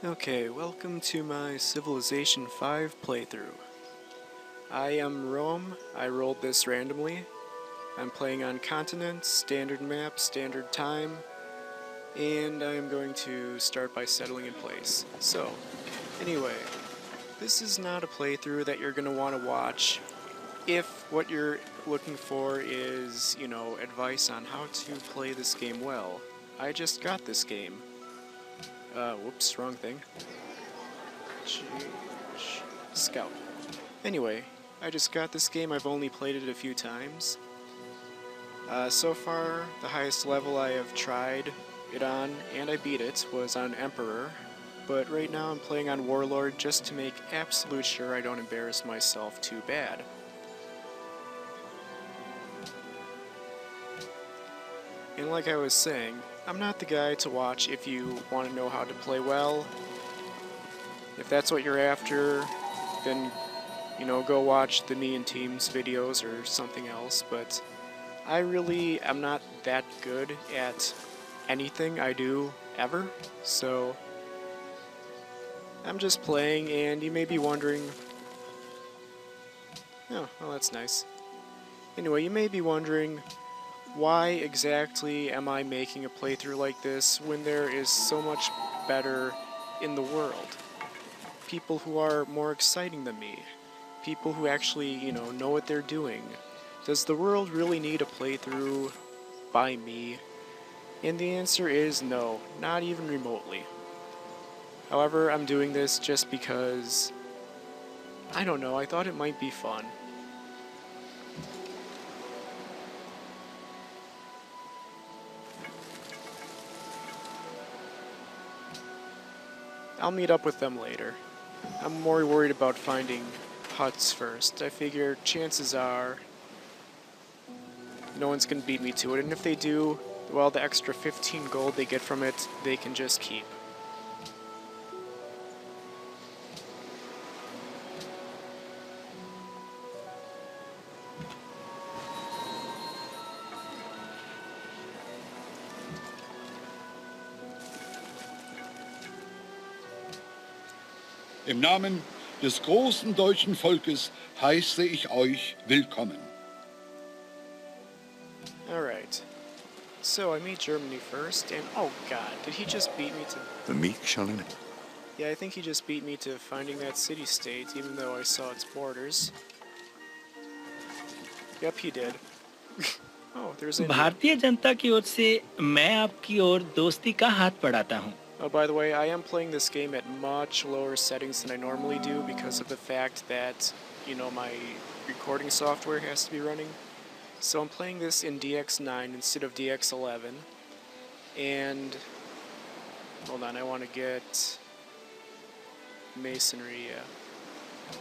Okay, welcome to my Civilization 5 playthrough. I am Rome. I rolled this randomly. I'm playing on continent, standard map, standard time, and I am going to start by settling in place. So, anyway, this is not a playthrough that you're going to want to watch if what you're looking for is, advice on how to play this game well. I just got this game. Whoops, wrong thing. Change. Scout. Anyway, I just got this game. I've only played it a few times. So far, the highest level I have tried it on, and I beat it, was on Emperor. But right now I'm playing on Warlord just to make absolute sure I don't embarrass myself too bad. And like I was saying, I'm not the guy to watch if you want to know how to play well. If that's what you're after, then, go watch the Me and Teams videos or something else, but I really am not that good at anything I do ever, so I'm just playing, and you may be wondering, oh, well, that's nice. Anyway, you may be wondering, why exactly am I making a playthrough like this when there is so much better in the world? People who are more exciting than me. People who actually, know what they're doing. Does the world really need a playthrough by me? And the answer is no, not even remotely. However, I'm doing this just because, I don't know, I thought it might be fun. I'll meet up with them later. I'm more worried about finding huts first. I figure chances are no one's gonna beat me to it, and if they do, well, the extra 15 gold they get from it, they can just keep. Im Namen des großen deutschen Volkes heiße ich euch willkommen. Alright. So I meet Germany first, and oh god, did he just beat me to... The meek shall inherit. Yeah, I think he just beat me to finding that city-state, even though I saw its borders. Yep, he did. Oh, there's India. Bharatiya Janata की ओर से मैं आपकी ओर दोस्ती का हाथ बढ़ाता हूं। Oh, by the way, I am playing this game at much lower settings than I normally do because of the fact that, my recording software has to be running. So I'm playing this in DX9 instead of DX11. And, hold on, I want to get masonry, yeah.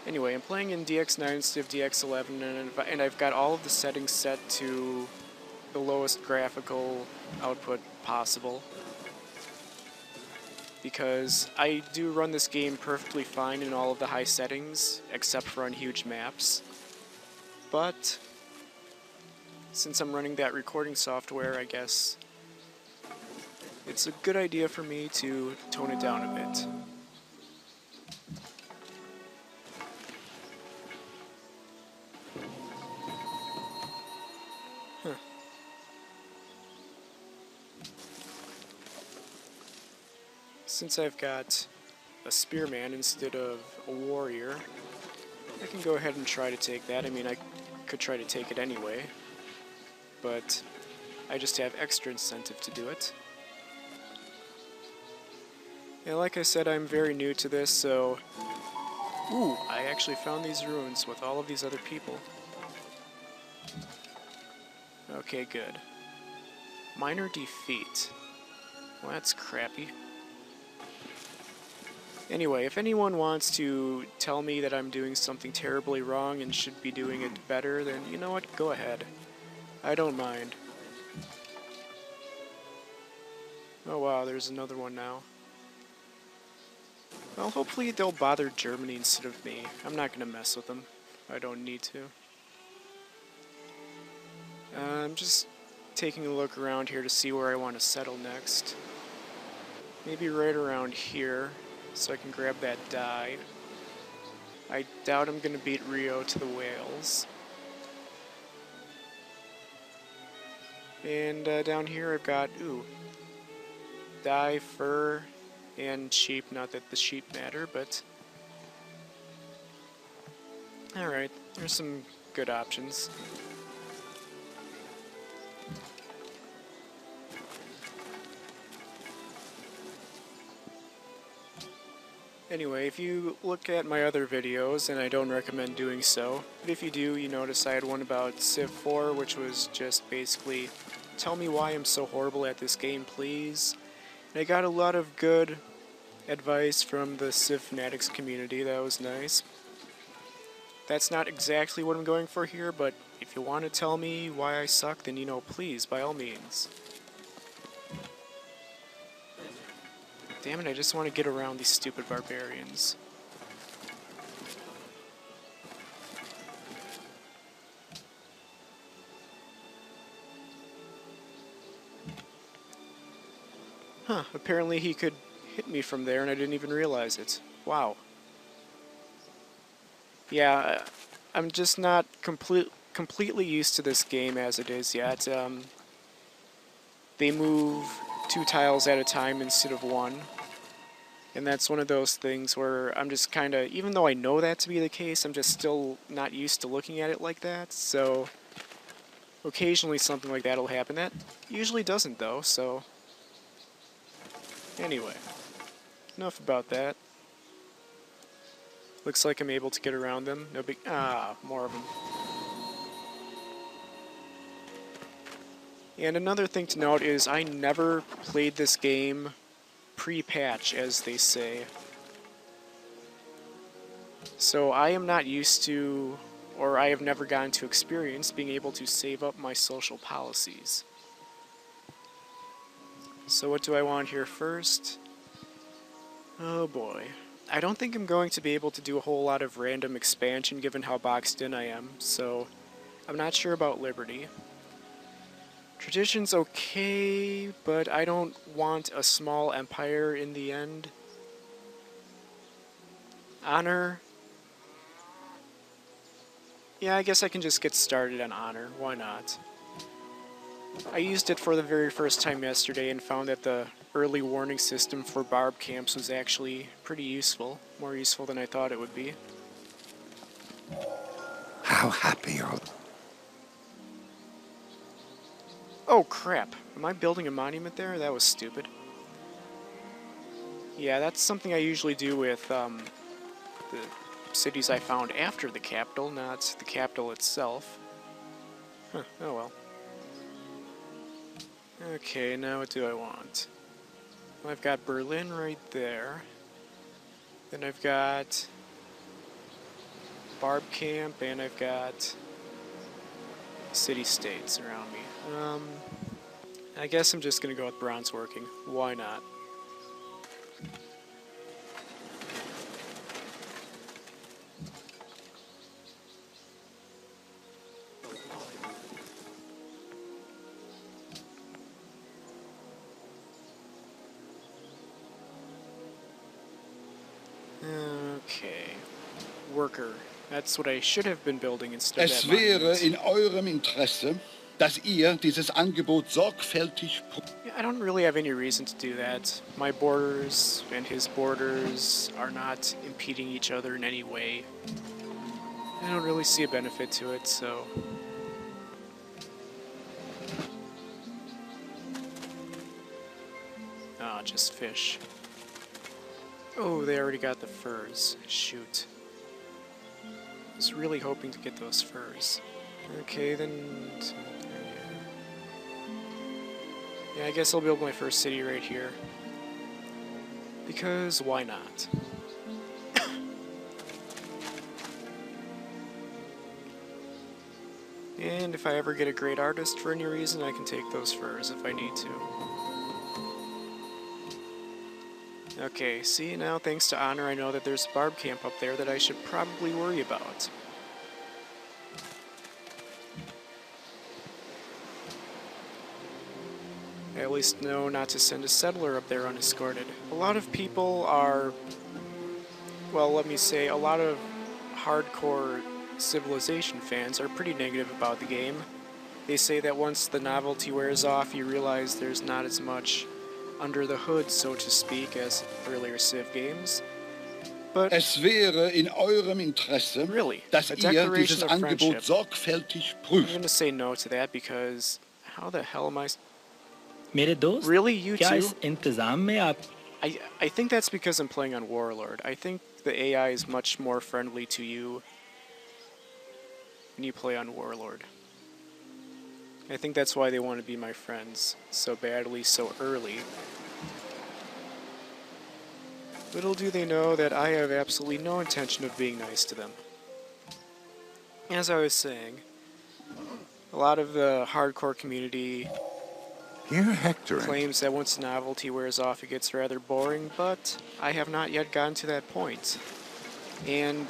Anyway, I'm playing in DX9 instead of DX11, and I've got all of the settings set to the lowest graphical output possible. Because I do run this game perfectly fine in all of the high settings, except for on huge maps. But since I'm running that recording software, I guess it's a good idea for me to tone it down a bit. Huh. Since I've got a spearman instead of a warrior, I can go ahead and try to take that. I mean, I could try to take it anyway, but I just have extra incentive to do it. Yeah, like I said, I'm very new to this, so... Ooh, I actually found these ruins with all of these other people. Okay, good. Minor defeat. Well, that's crappy. Anyway, if anyone wants to tell me that I'm doing something terribly wrong and should be doing it better, then you know what? Go ahead. I don't mind. Oh wow, there's another one now. Well, hopefully they'll bother Germany instead of me. I'm not gonna mess with them. I don't need to. I'm just taking a look around here to see where I want to settle next. Maybe right around here, so I can grab that die. I doubt I'm gonna beat Rio to the whales. And down here I've got, ooh, die, fur, and sheep. Not that the sheep matter, but... Alright, there's some good options. Anyway, if you look at my other videos, and I don't recommend doing so, but if you do, you notice I had one about Civ 4, which was just basically, tell me why I'm so horrible at this game, please. And I got a lot of good advice from the Civ Fanatics community. That was nice. That's not exactly what I'm going for here, but if you want to tell me why I suck, then, you know, please, by all means. Damn it, I just want to get around these stupid barbarians. Huh, apparently he could hit me from there and I didn't even realize it. Wow. Yeah, I'm just not completely used to this game as it is yet. They move 2 tiles at a time instead of 1. And that's one of those things where I'm just kind of, even though I know that to be the case, I'm just still not used to looking at it like that. So occasionally something like that will happen. That usually doesn't though, so anyway, enough about that. Looks like I'm able to get around them. No big... more of them. And another thing to note is I never played this game pre-patch, as they say. So I am not used to, or I have never gotten to experience, being able to save up my social policies. So what do I want here first? Oh boy. I don't think I'm going to be able to do a whole lot of random expansion given how boxed in I am, so I'm not sure about Liberty. Tradition's okay, but I don't want a small empire in the end. Honor. Yeah, I guess I can just get started on honor. Why not? I used it for the very first time yesterday and found that the early warning system for barb camps was actually pretty useful. More useful than I thought it would be. How happy are... Oh crap, am I building a monument there? That was stupid. Yeah, that's something I usually do with the cities I found after the capital, not the capital itself. Huh, oh well. Okay, now what do I want? Well, I've got Berlin right there. Then I've got Barb Camp, and I've got city-states around me. I guess I'm just gonna go with bronze working. Why not? Okay. Worker. That's what I should have been building instead of Es that wäre monument. in eurem Interesse, dass ihr dieses Angebot sorgfältig... Yeah, I don't really have any reason to do that. My borders and his borders are not impeding each other in any way. I don't really see a benefit to it, so... Ah, just fish. Oh, they already got the furs. Shoot. I was really hoping to get those furs. Okay, then... Yeah, I guess I'll build my first city right here. Because why not? And if I ever get a great artist for any reason, I can take those furs if I need to. Okay, see, now thanks to Honor, I know that there's a barb camp up there that I should probably worry about. At really know not to send a settler up there unescorted. A lot of people are, well, let me say, a lot of hardcore Civilization fans are pretty negative about the game. They say that once the novelty wears off, you realize there's not as much under the hood, so to speak, as earlier Civ games. But Es wäre in eurem Interesse, really, dass a ihr declaration dieses of Angebot friendship, sorgfältig I'm prüft. gonna say no to that because how the hell am I? मेरे दोस्त, Really, you क्या too? इस इंतजाम में आप I think that's because I'm playing on Warlord. I think the AI is much more friendly to you when you play on Warlord. I think that's why they want to be my friends so badly, so early. Little do they know that I have absolutely no intention of being nice to them. As I was saying, a lot of the hardcore community You're hectoring. claims that once novelty wears off it gets rather boring, but I have not yet gotten to that point. And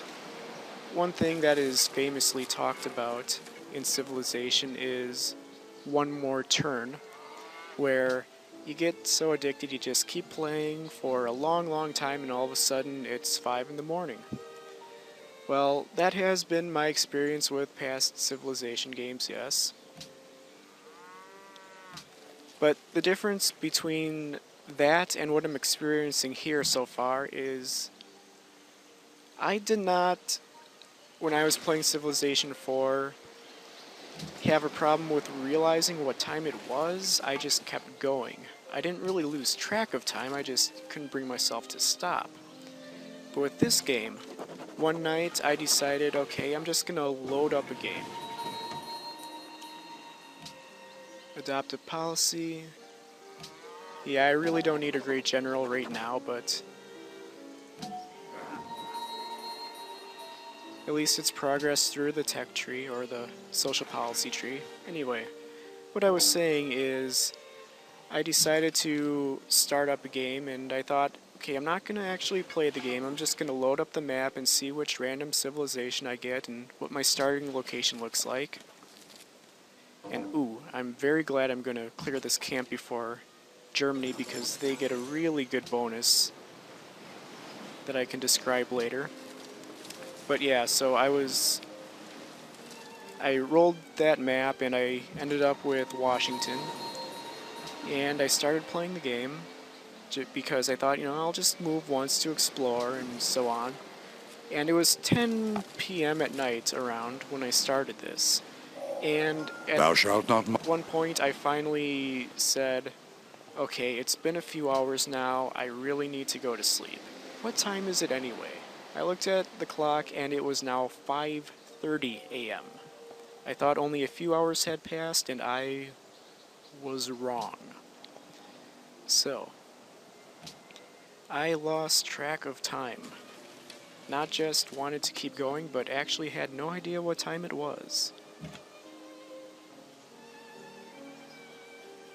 one thing that is famously talked about in Civilization is one more turn, where you get so addicted you just keep playing for a long time and all of a sudden it's 5 in the morning. Well, that has been my experience with past Civilization games, yes. But the difference between that and what I'm experiencing here so far is I did not, when I was playing Civilization 4, have a problem with realizing what time it was. I just kept going. I didn't really lose track of time, I just couldn't bring myself to stop. But with this game, one night I decided, okay, I'm just gonna load up a game. Adopt a policy. Yeah, I really don't need a great general right now, but at least it's progress through the tech tree or the social policy tree. Anyway, what I was saying is I decided to start up a game and I thought, okay, I'm not going to actually play the game. I'm just going to load up the map and see which random civilization I get and what my starting location looks like. And ooh, I'm very glad I'm going to clear this camp before Germany because they get a really good bonus that I can describe later. But yeah, so I rolled that map and I ended up with Washington. And I started playing the game because I thought, I'll just move once to explore and so on. And it was 10 p.m. at night around when I started this. And Thou at shalt not one point I finally said, okay, it's been a few hours now, I really need to go to sleep. What time is it anyway? I looked at the clock and it was now 5:30 a.m. I thought only a few hours had passed and I was wrong. So, I lost track of time. Not just wanted to keep going, but actually had no idea what time it was.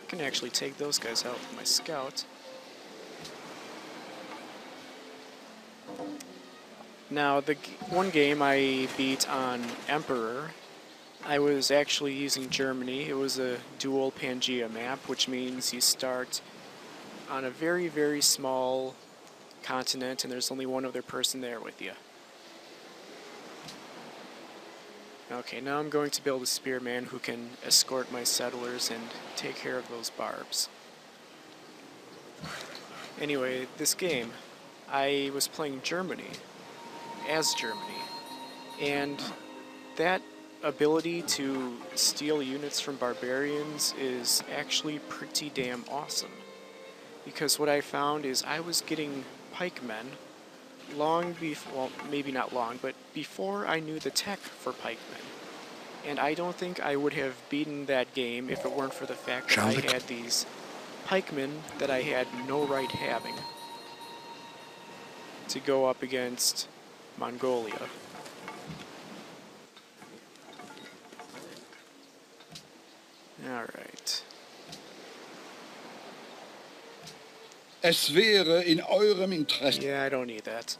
I can actually take those guys out with my scout. Now, the one game I beat on Emperor, I was actually using Germany. It was a dual Pangea map, which means you start on a very small continent and there's only one other person there with you. Okay, now I'm going to build a spearman who can escort my settlers and take care of those barbs. Anyway, this game, I was playing Germany, as Germany, and that ability to steal units from barbarians is actually pretty damn awesome. Because what I found is I was getting pikemen long before, well, maybe not long, but before I knew the tech for pikemen. And I don't think I would have beaten that game if it weren't for the fact that I had these pikemen that I had no right having to go up against Mongolia. Alright. Es wäre in eurem Interesse. Yeah, I don't need that.